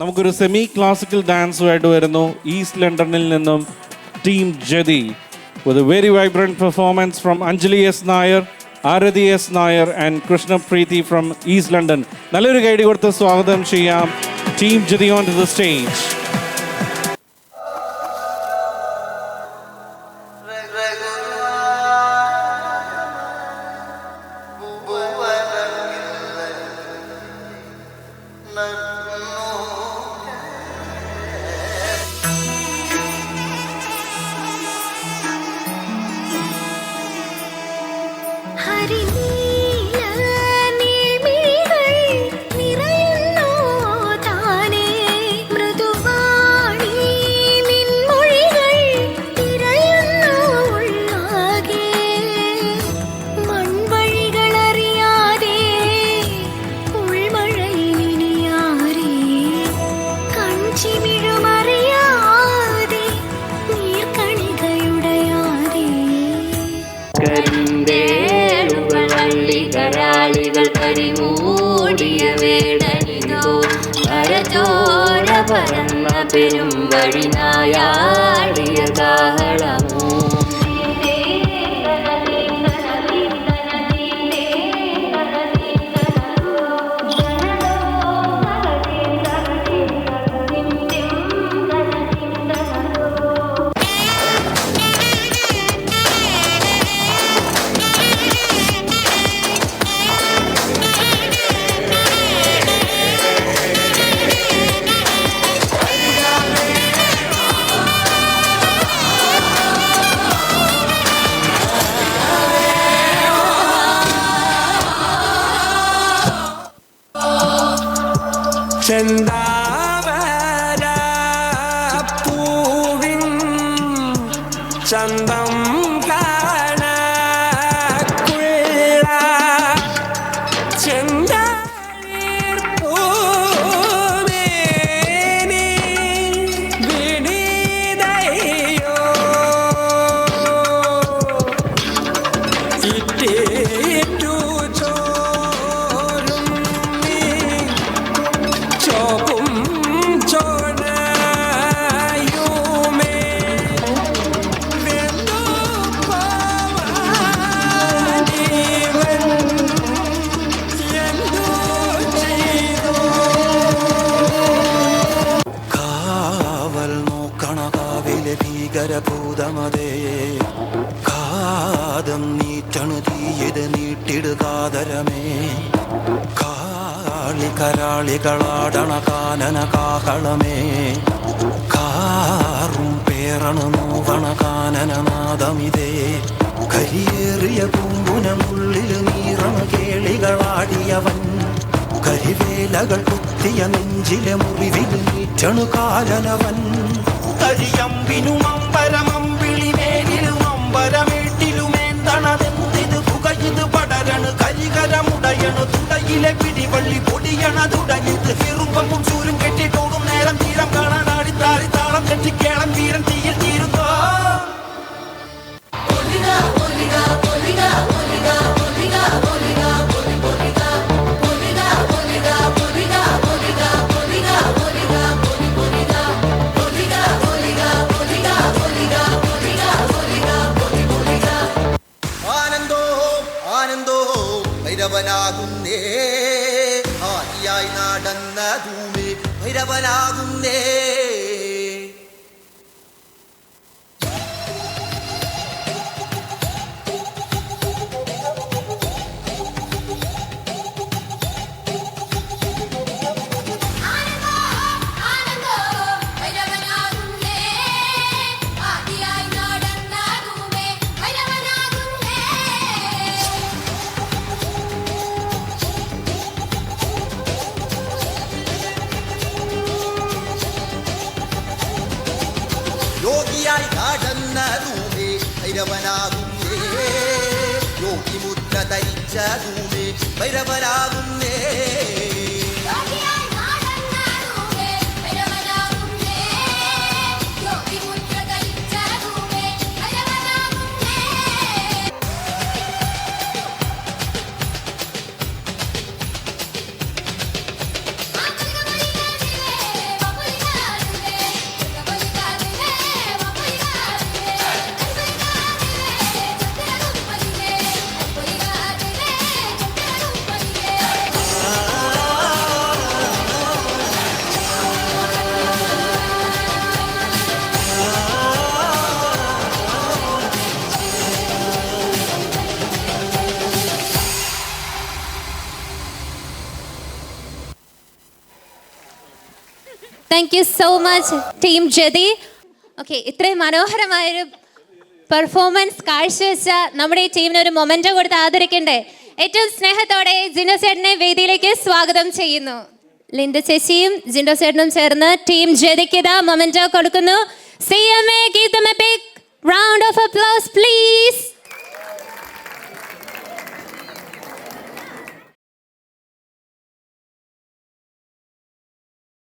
നമുക്കൊരു semi classical ഡാൻസുമായിട്ട് വരുന്നു east ലണ്ടനിൽ നിന്നും team ജതി with a very vibrant performance from Anjali S. Nair, Arathi S. Nair and Krishna Preeti from East London. നല്ലൊരു കൈഡി കൊടുത്ത് സ്വാഗതം ചെയ്യാം team ജതി on to the stage. പെരും വഴിനായാടിയ കാഹളമോ ചെന്താമര പൂവിൻ ചന്തം കാണക്കുള്ള ചെന്താഴീർ പൂമേനി വിനീതയോ ഇറ്റേറ്റു ചോരും നീ ചോപ്പും ചോനയുമേ വെന്തു പോവാനിവൻ എന്തു ചെയ്തു കാവൽ നോക്കണ കാവിലെ ഭീകരഭൂതമതേ കാതം നീറ്റണു തീയത് നീട്ടിടുകാതരമേ കരാളികളാടണ കാനന കാഹളമേ കാറും പേറണ നോവണ കാനനനാദമിതേ കരിയേറിയ പൂമ്പുനമുള്ളിൽ നീറണ കേളികളാടിയവൻ കരിവേലകൾ കുത്തിയ നെഞ്ചിലെ മുറിവിൽ നീറ്റണു കാലനവൻ കരിയമ്പിനും അമ്പരമമ്പിളി മേലിലും അമ്പരമേട്ടിലുമേന്തണതെന്തിത് പുകയിത് പടരണു കരികരമുടയണു തുടയിലെ പിടിവള്ളി പൊടിയണ തുടങ്ങിത് ചെറുമ്പും ചൂരും കെട്ടിട്ടോടും നേരം തീരം കാണാനാടി താരി താളം കെട്ടിക്കേളം വീരൻ തീയിൽ തീരുന്നോ ഭൈരവനാകുന്നേ ആദിയായി നടന്ന ഭൂമി ഭൈരവനാകുന്നേ യോഗിയായി നടന്ന ഭൂമി ഭൈരവനാകുന്നേ യോഗിമുദ്ര ധരിച്ച ഭൂമി ഭൈരവനാകുന്നേ thank you so much team Jathi. Okay, ഇത്രയും മനോഹരമായൊരു പെർഫോമൻസ് കാഴ്ചവെച്ച നമ്മുടെ ഈ ടീമിന് ഒരു മൊമെന്റോ കൊടുത്ത് ആദരിക്കണ്ടേ? ഏറ്റവും സ്നേഹത്തോടെ ജിൻഡോ ചേട്ടനെ വേദിയിലേക്ക് സ്വാഗതം ചെയ്യുന്നു. ലിൻഡ ചേച്ചിയും ജിൻഡോ ചേട്ടനും ചേർന്ന് ടീം ജതിക്ക് മൊമെന്റോ കൊടുക്കുന്നു. CMA, give them a big round of applause, please.